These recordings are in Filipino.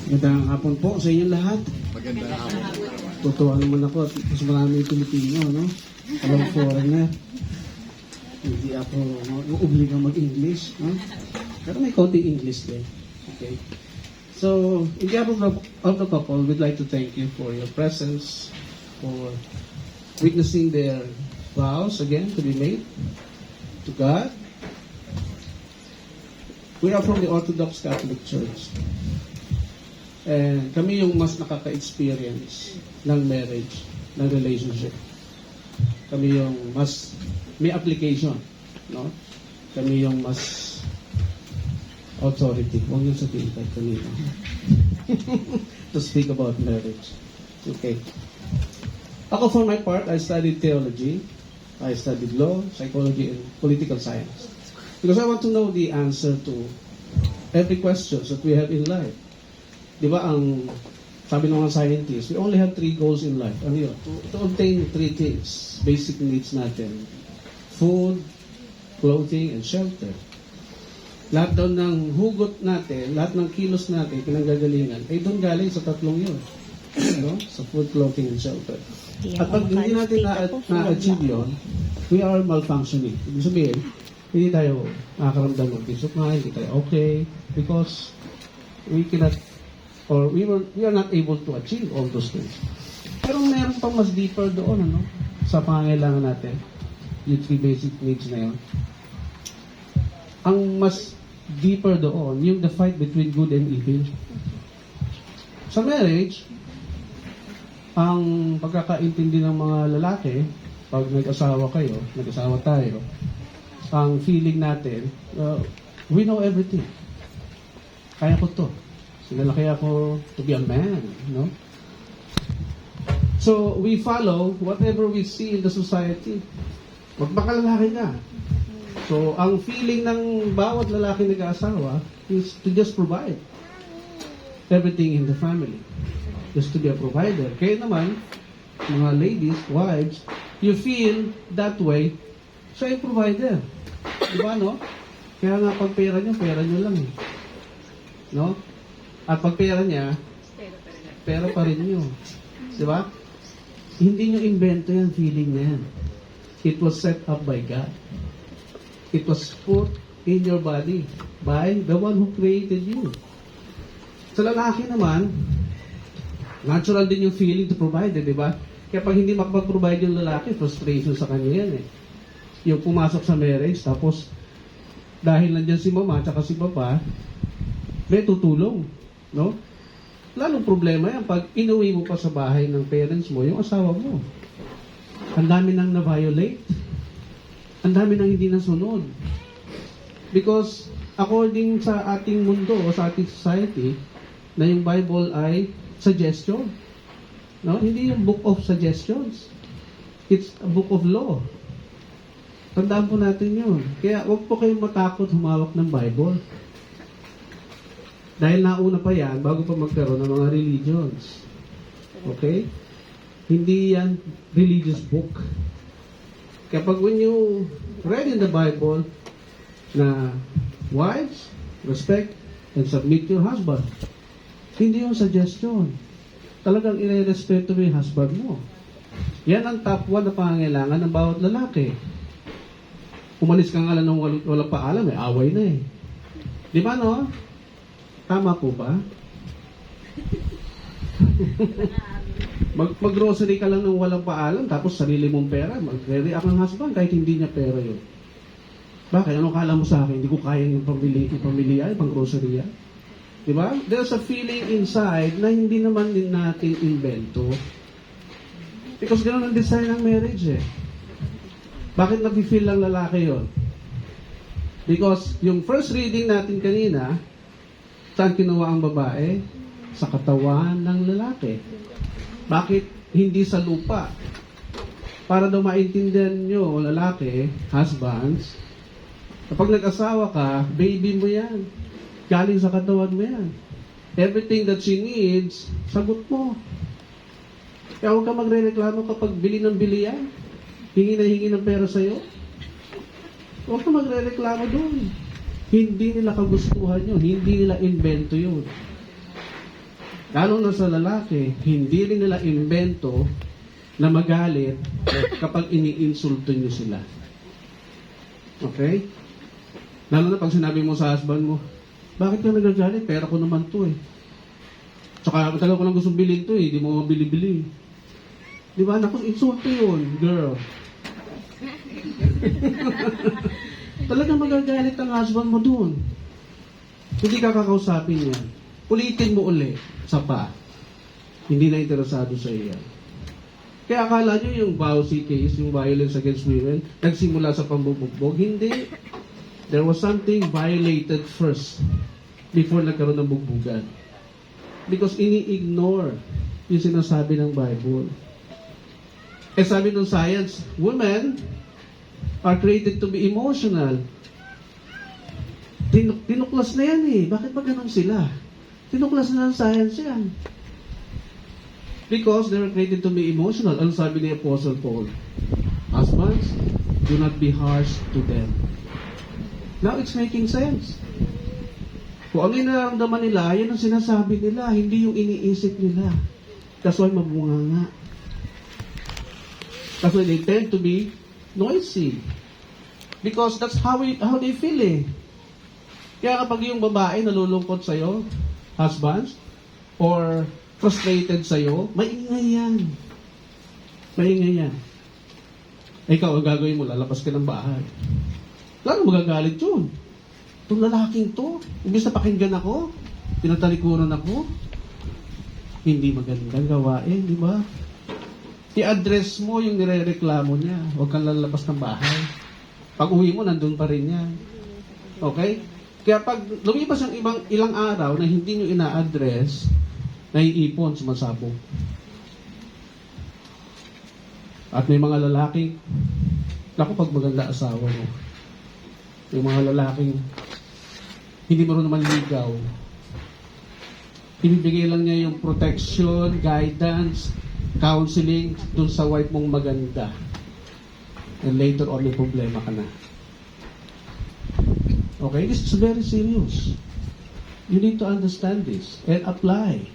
Magandang hapon po sa inyong lahat. Magandang hapon. Totoo naman ako at mas marami Pilipino, no? Alam foreigner. Hindi ako uobligang mag-English, no? Pero may konting English din. Okay. So, in behalf of the couple, we'd like to thank you for your presence, for witnessing their vows again to be made to God. We are from the Orthodox Catholic Church. And kami yung mas nakaka-experience ng marriage, ng relationship. Kami yung mas may application, no? Kami yung mas authority. Huwag yung sabihin kahit kanina. To speak about marriage. Okay. Ako, for my part, I studied theology. I studied law, psychology, and political science. Because I want to know the answer to every question that we have in life. Di ba ang sabi ng mga scientists, we only have 3 goals in life. Ano yun? To obtain 3 things, basic needs natin. Food, clothing, and shelter. Lahat daw ng hugot natin, lahat ng kilos natin, pinanggagalingan, ay doon galing sa 3 yun. No? Sa food, clothing, and shelter. At pag hindi natin na-achieve yun, we are malfunctioning. Ibig sabihin, hindi tayo nakakaramdam ng peace of mind, hindi tayo okay, because we cannot, or we are not able to achieve all those things. Pero meron pang mas deeper doon, ano, sa pangangailangan natin, yung 3 basic needs na yun. Ang mas deeper doon, yung the fight between good and evil. Sa marriage, ang pagkakaintindi ng mga lalaki, pag nag-asawa kayo, nag-asawa tayo, ang feeling natin, we know everything. Kaya ko to. Sinalaki ako to be a man, no? So, we follow whatever we see in the society. Magpakalalaki ka. So, ang feeling ng bawat lalaki nag-aasawa is to just provide everything in the family. Just to be a provider. Kaya naman, mga ladies, wives, you feel that way, siya yung provider. Diba, no? Kaya nga pag pera nyo lang eh. No? At pag pera niya, pera pa rin nyo. Diba? Hindi nyo invento yan, feeling na yan. It was set up by God. It was put in your body by the one who created you. Sa lalaki naman, natural din yung feeling to provide, di ba? Kaya pag hindi makapag-provide yung lalaki, frustration sa kanya yan eh. Yung pumasok sa marriage, tapos dahil nandiyan si mama at si papa, may tutulong, no? Lalong problema yan pag inuwi mo pa sa bahay ng parents mo, yung asawa mo. Ang dami nang na-violate. Ang dami nang hindi nasunod. Because according sa ating mundo o sa ating society, na yung Bible ay suggestion. No? Hindi yung book of suggestions. It's a book of law. Tandaan po natin yun. Kaya huwag po kayong matakot humawak ng Bible. Dahil nauna pa yan, bago pa magkaroon ng mga religions. Okay? Hindi yan religious book. Kaya pag when you read in the Bible na wives, respect and submit to your husband, hindi yung suggestion. Talagang ire-respeto mo yung husband mo. Yan ang top 1 na pangangailangan ng bawat lalaki. Umalis ka nga lang nung walang paalam, may away na eh. Di ba, no? Tama po ba? Mag-grocery ka lang nung walang paalam, tapos sarili mong pera, mag-react ng husband kahit hindi niya pera yun. Bakit? Anong kala mo sa akin? Hindi ko kaya yung pamilya, yung pang-grocery yan. Diba? There's a feeling inside na hindi naman din natin invento. Because ganoon ang design ng marriage eh. Bakit nag-feel lang lalaki yon? Because yung first reading natin kanina, saan kinuha ang babae? Sa katawan ng lalaki. Bakit hindi sa lupa? Para daw maintindihan nyo, lalaki, husbands, kapag nag-asawa ka, baby mo yan. Galing sa katawan mo yan. Everything that she needs, sagot mo. Kaya huwag ka magre-reklamo kapag bili ng bili yan. Hingi na hingi ng pera sa'yo. Huwag ka magre-reklamo doon. Hindi nila kagustuhan yun. Hindi nila invento yun. Lalo na sa lalaki, hindi rin nila invento na magalit kapag iniinsulto nyo sila. Okay? Lalo na pag sinabi mo sa husband mo, bakit ka nagagalit? Pera ko naman to eh. Tsaka talaga ko lang gustong bilhin to eh. Di mo mabili-bili. Di ba? Naku, insulto yun, girl. Talagang magagalit ang husband mo dun. Hindi ka kakausapin yan. Ulitin mo uli sa pa. Hindi na interesado sa iya. Kaya akala nyo yung VAUSI case, yung violence against women, nagsimula sa pambubugbog. Hindi. There was something violated first before nagkaroon ng bugbugan. Because ini-ignore yung sinasabi ng Bible. Eh sabi ng science, women are created to be emotional. Tinuklas na yan eh. Bakit ba ganun sila? Tinuklas na ng science yan. Because they were created to be emotional. Ano sabi ni Apostle Paul? Husbands, do not be harsh to them. Now it's making sense. Kung ano yung nararamdaman nila, yun ang sinasabi nila, hindi yung iniisip nila. That's why mabunga nga. That's why they tend to be noisy. Because that's how they feel eh. Kaya kapag yung babae nalulungkot sa'yo, husbands, or frustrated sa'yo, maingay yan. Maingay yan. Ikaw, ang gagawin mo, lalabas ka ng bahay. Lalo magagalit yun. Itong lalaking to, imbis na pakinggan ako, tinatalikuran ako, hindi magandang gawain, di ba? I-address mo yung nire-reklamo niya. Huwag kang lalabas ng bahay. Pag uwi mo, nandun pa rin yan. Okay? Kaya pag lumipas ang ilang araw na hindi nyo ina-address, naiipon, sumasabog. At may mga lalaki, naku, pag maganda asawa mo, yung mga lalaking hindi marunong manligaw, ibibigay lang niya yung protection, guidance, counseling dun sa wife mong maganda. And later on, may problema ka na. Okay? This is very serious. You need to understand this and apply.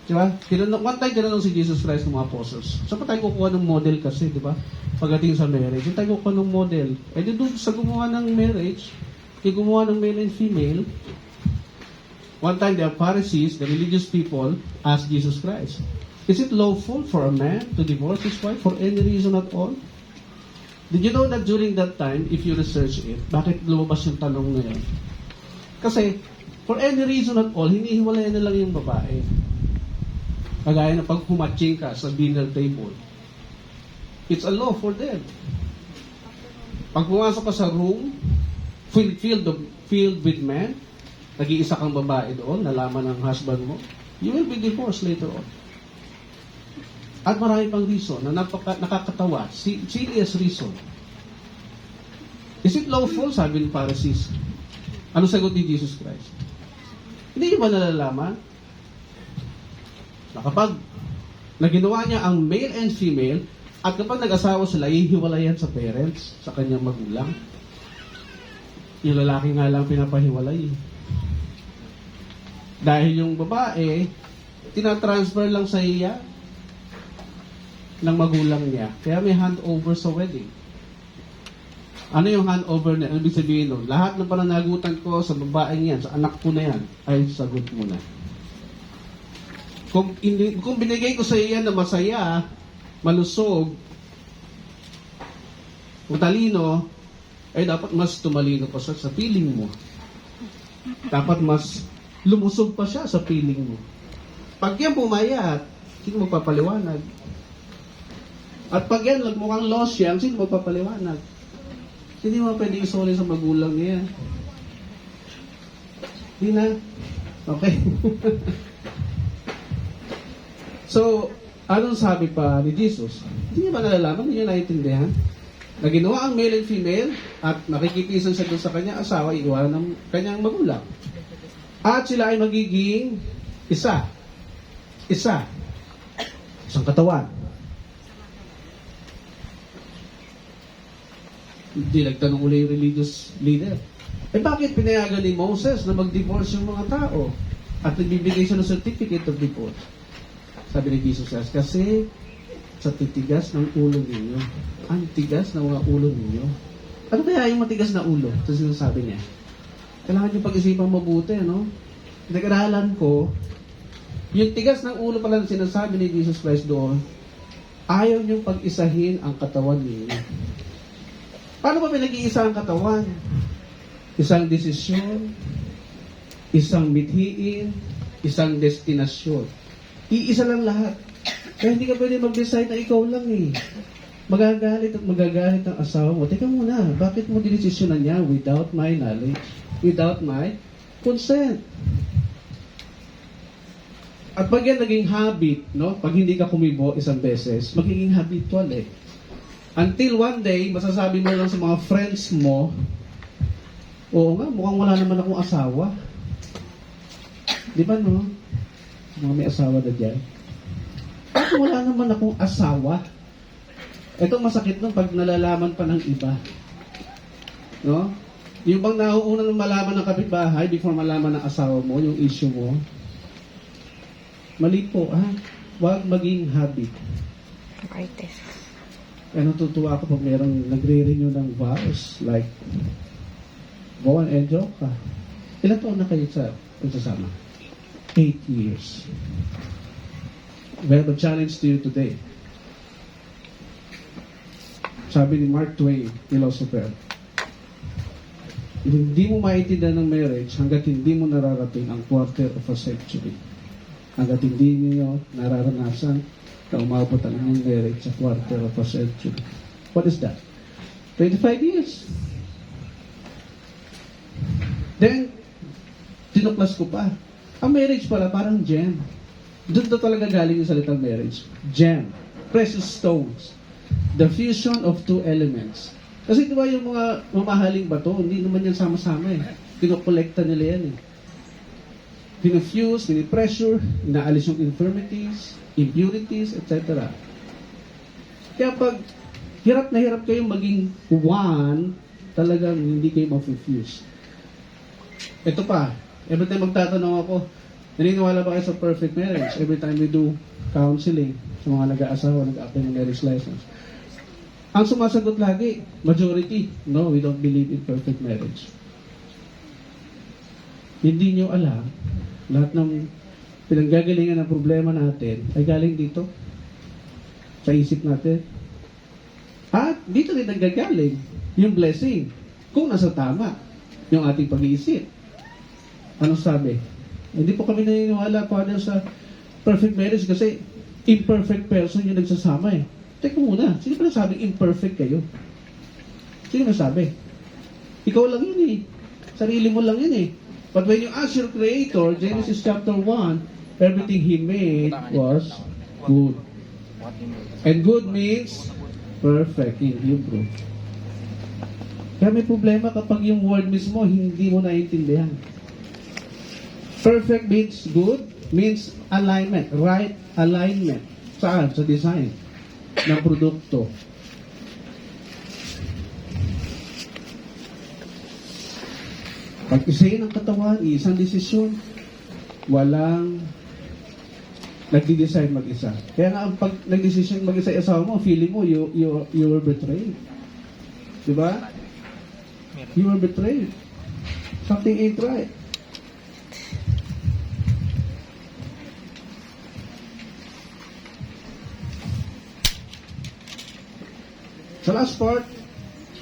Diba? One time, tinanong si Jesus Christ ng mga apostles. Saan pa tayo kukuha ng model kasi, diba? Pagdating sa marriage, saan tayo kukuha ng model? Eh, di doon sa gumawa ng marriage, yung gumawa ng male and female, one time the Pharisees, the religious people, asked Jesus Christ, is it lawful for a man to divorce his wife for any reason at all? Did you know that during that time, if you research it, bakit lumabas yung tanong na yun? Kasi, for any reason at all, hinihiwalay na lang yung babae. Kagaya na pag humatching ka sa dinner table, it's a law for them. Pag pumasok ka sa room, filled with men, nag-iisa kang babae doon, nalaman ng husband mo, you will be divorced later on. At marami pang reason na nakakatawa, serious reason. Is it lawful? Sabi ng Pharisees. Ano sagot ni Jesus Christ? Hindi ba nalalaman na kapag naginawa niya ang male and female, at kapag nag-asawa sila, hihiwalayan sa parents, sa kanyang magulang. Yung lalaki nga lang pinapahiwalay. Dahil yung babae, tinatransfer lang sa iya ng magulang niya. Kaya may handover sa wedding. Ano yung handover na? Ano ibig sabihin nun? Lahat ng pananagutan ko sa babaeng yan, sa anak ko na yan, ay sagot mo na. Kung binigay ko sa iya na masaya, malusog, matalino, ay dapat mas tumalino pa siya sa feeling mo. Dapat mas lumusog pa siya sa feeling mo. Pag yan pumayat, sino magpapaliwanag? At pag yan mukhang lost yan, sino magpapaliwanag? Hindi mo pwede isuli sa magulang niya. Hindi na. Okay. So, anong sabi pa ni Jesus? Hindi niya ba nalalaman? Hindi niya naiintindihan? Na ginawa ang male and female at nakikipisan siya doon sa kanyang asawa, iwanan ng kanyang magulang. At sila ay magiging isa. Isang katawan. Hindi nagtanong uli yung religious leader. Bakit pinayagan ni Moses na mag-divorce yung mga tao? At nagbibigay siya ng certificate of divorce? Sabi ni Jesus, kasi sa titigas ng ulo ninyo. Ang tigas ng mga ulo ninyo. Ano kaya yung matigas na ulo? Ito sinasabi niya. Kailangan nyo pag-isipang mabuti, ano? Nag-aralan ko, yung tigas ng ulo pala na sinasabi ni Jesus Christ doon, ayaw niyong pag-isahin ang katawan ninyo. Paano ba pinag-iisa ang katawan? Isang desisyon, isang mithiin, isang destinasyon. Iisa lang lahat. Kaya hindi ka pwede mag-decide na ikaw lang eh. Magagalit at magagalit ang asawa mo. Teka muna, bakit mo dinesisyonan niya without my knowledge? Without my consent? At pag yan naging habit, no? Pag hindi ka kumibo isang beses, magiging habitual eh. Until one day, masasabi mo lang sa mga friends mo, oo nga, mukhang wala naman akong asawa. Di ba no? Mga may asawa na dyan. Bakit wala naman akong asawa? Ito masakit nun pag nalalaman pa ng iba. No? Yung bang nauuna nung malaman ng kapitbahay before malaman ng asawa mo, yung issue mo, mali po, ha? Huwag maging habit. Artist. Kaya natutuwa ako pag merong nagre-renew ng vows, like, go and enjoy ka. Ilan taon na kayo sasama? 8 years. We have a challenge to you today. Sabi ni Mark Twain, philosopher, hindi mo maintindihan ng marriage hanggat hindi mo nararating ang quarter of a century. Hanggat hindi niyo nararanasan na umabot ang inyong marriage sa quarter of a century. What is that? 25 years. Then, tinuklas ko pa. Ang marriage pala parang gem. Doon talaga galing yung salitang marriage. Gem. Precious stones. The fusion of two elements. Kasi di ba yung mga mamahaling bato, hindi naman yan sama-sama eh. Pinokolekta nila yan eh. Pinofuse, pinipressure, inaalis yung infirmities, impurities, etc. Kaya pag hirap na hirap kayong maging one, talagang hindi kayo ma-fuse. Ito pa, every time magtatanong ako, naniniwala ba kayo sa perfect marriage? Every time we do counseling sa mga nag-aasawa, nag-apply ng marriage license. Ang sumasagot lagi, majority, no, we don't believe in perfect marriage. Hindi nyo alam, lahat ng pinanggagalingan ng problema natin ay galing dito, sa isip natin. At dito rin nanggagaling yung blessing, kung nasa tama yung ating pag-iisip. Ano sabi? Hindi po kami naniniwala, Father, sa perfect marriage kasi imperfect person yung nagsasama eh. Teka muna, sino pa nasabing imperfect kayo? Sino nasabi? Ikaw lang yun eh. Sarili mo lang yun eh. But when you ask your Creator, Genesis chapter 1, everything He made was good. And good means perfect in Hebrew. Kaya may problema kapag yung word mismo hindi mo naiintindihan. Perfect means good, means alignment, right alignment. Saan? Sa design ng produkto. Pag isayin ang katawan, isang desisyon, walang nagdi-decide mag-isa. Kaya nga, pag nag-decision mag-isa yung asawa mo, feeling mo, you were betrayed. Diba? You were betrayed. Something ain't right. Sa last part,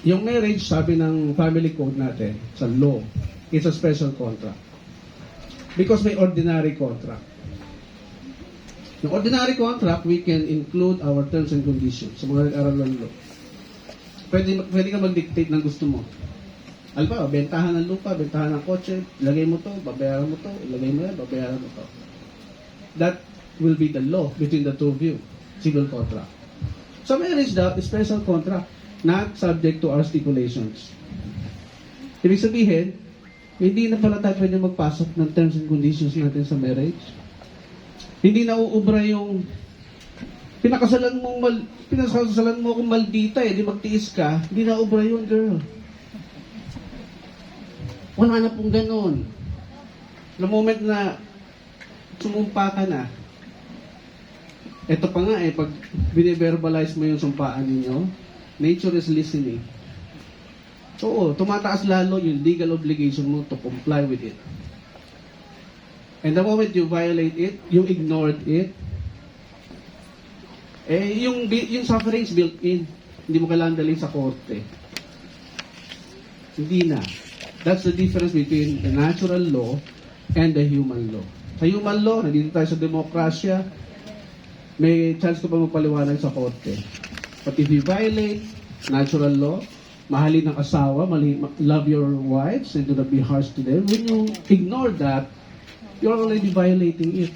yung marriage, sabi ng family code natin, sa law, it's a special contract. Because may ordinary contract. Yung ordinary contract, we can include our terms and conditions sa mga nag-aral ng law. Pwede ka mag-dictate ng gusto mo. Alba, bentahan ng lupa, bentahan ng kotse, ilagay mo to, babayaran mo to, ilagay mo yan, babayaran mo to. That will be the law between the two of you. Civil contract. Sa marriage daw, special contract, not subject to our stipulations. Ibig sabihin, hindi na pala tayo pwede magpasok ng terms and conditions natin sa marriage. Hindi na uubra yung pinakasalan mo kung maldita di magtiis ka, hindi na obra yun, girl. Wala na pong ganun. The moment na sumumpa ka na, ito pa nga pag bine-verbalize mo yung sumpaan ninyo, nature is listening. Oo, tumataas lalo yung legal obligation mo to comply with it. And the moment you violate it, you ignored it, yung suffering is built in. Hindi mo kailangan dalhin sa korte. Hindi na. That's the difference between the natural law and the human law. Sa human law, nandito tayo sa demokrasya, may chance ko pa magpaliwanag sa korte. But if you violate natural law, mahalin ng asawa, love your wives, and do not be harsh to them, when you ignore that, you're already violating it.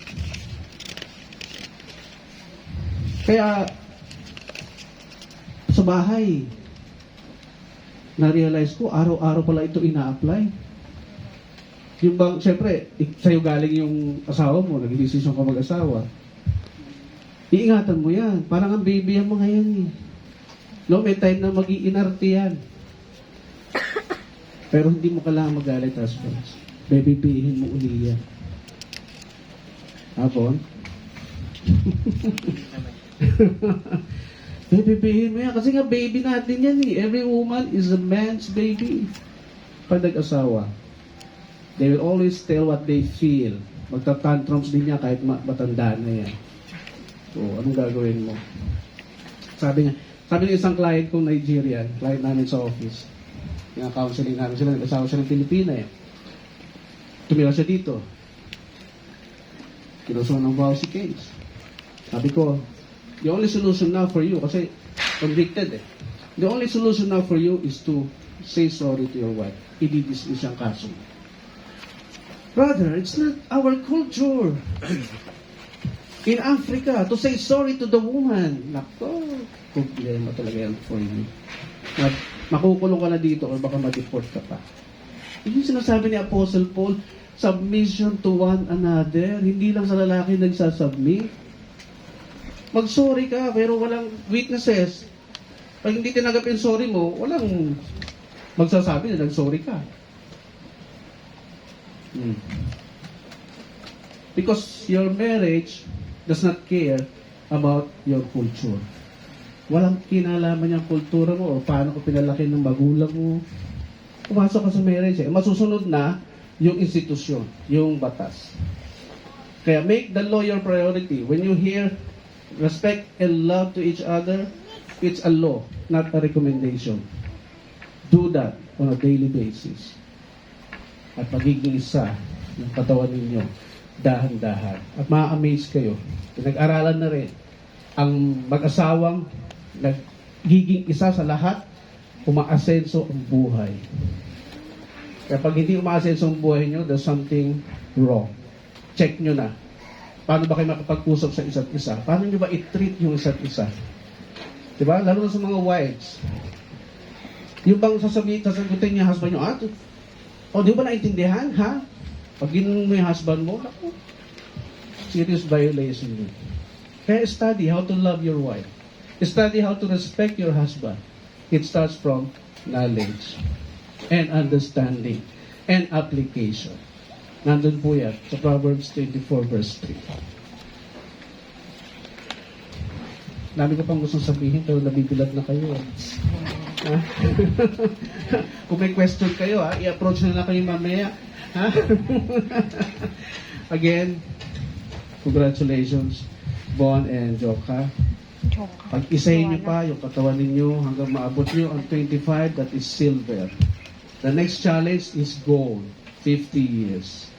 Kaya, sa bahay, na-realize ko, araw-araw pala ito ina-apply. Yung bang, syempre, sa'yo galing yung asawa mo, nag-decision ka mag-asawa. Iingatan mo yan. Parang ang baby ang mga yan eh. No, may time na mag-iinarte yan. Pero hindi mo kailangan magalit, husbands. Baby-bihin mo uli yan. Hapon? Baby-bihin mo yan. Kasi nga baby natin yan eh. Every woman is a man's baby. Pag nag-asawa, they will always tell what they feel. Magta-tantrums din niya kahit matanda na yan. So, anong gagawin mo? Sabi ng isang client kong Nigerian, client namin sa office, yung counseling namin sila, nag-asawa siya ng Pilipina eh. Tumira siya dito. Kinusuhan ng vow si case. Sabi ko, the only solution now for you, kasi convicted eh. The only solution now for you is to say sorry to your wife. I-dismiss ang kaso. Brother, it's not our culture. In Africa, to say sorry to the woman. Nako, problema talaga yan for you. Makukulong ka na dito or baka ma-deport ka pa. Yung sinasabi ni Apostle Paul, submission to one another. Hindi lang sa lalaki nagsasubmit. Mag-sorry ka, pero walang weaknesses. Pag hindi tinanggap yung sorry mo, walang magsasabi na nag-sorry ka. Because your marriage does not care about your culture. Walang kinalaman yung kultura mo o paano ko pinalaki ng magulang mo. Pumasok ka sa marriage masusunod na yung institusyon, yung batas. Kaya make the law your priority. When you hear respect and love to each other, it's a law, not a recommendation. Do that on a daily basis. At magiging isa yung katawan ninyo, dahan-dahan. At ma-amaze kayo. Pinag-aralan na rin ang mag-asawang nagiging isa sa lahat, umaasenso ang buhay. Kaya pag hindi umaasenso ang buhay nyo, there's something wrong. Check nyo na. Paano ba kayo makapag-usap sa isa't isa? Paano nyo ba i-treat yung isa't isa? Diba? Lalo na sa mga wives. Yung bang sasagutin niya husband nyo, di ba naintindihan, ha? Pag ginun mo yung husband mo, naku, serious violation yun. Kaya study how to love your wife. Study how to respect your husband. It starts from knowledge and understanding and application. Nandun po yan sa Proverbs 24 verse 3. Dami ko pang gustong sabihin pero nabibilag na kayo. Ha? Kung may question kayo, i-approach na lang kayo mamaya. Ha? Again, congratulations, Bon and Joka. Pag-isahin niyo pa yung katawan ninyo hanggang maabot niyo ang 25, that is silver. The next challenge is gold, 50 years.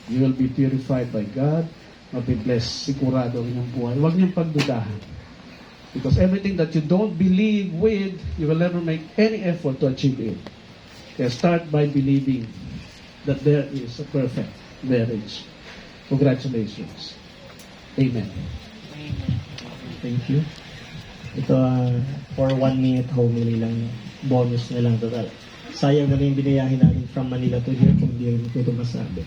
You will be purified by God, mabibless, sigurado ang inyong buhay. Huwag niyong pagdudahan. Because everything that you don't believe with, you will never make any effort to achieve it. Kaya start by believing that there is a perfect marriage. Congratulations. Amen. Thank you. Ito, for 1 minute homily lang, bonus na lang total. Sayang na rin binayahin natin from Manila to here kung di rin ito masabi.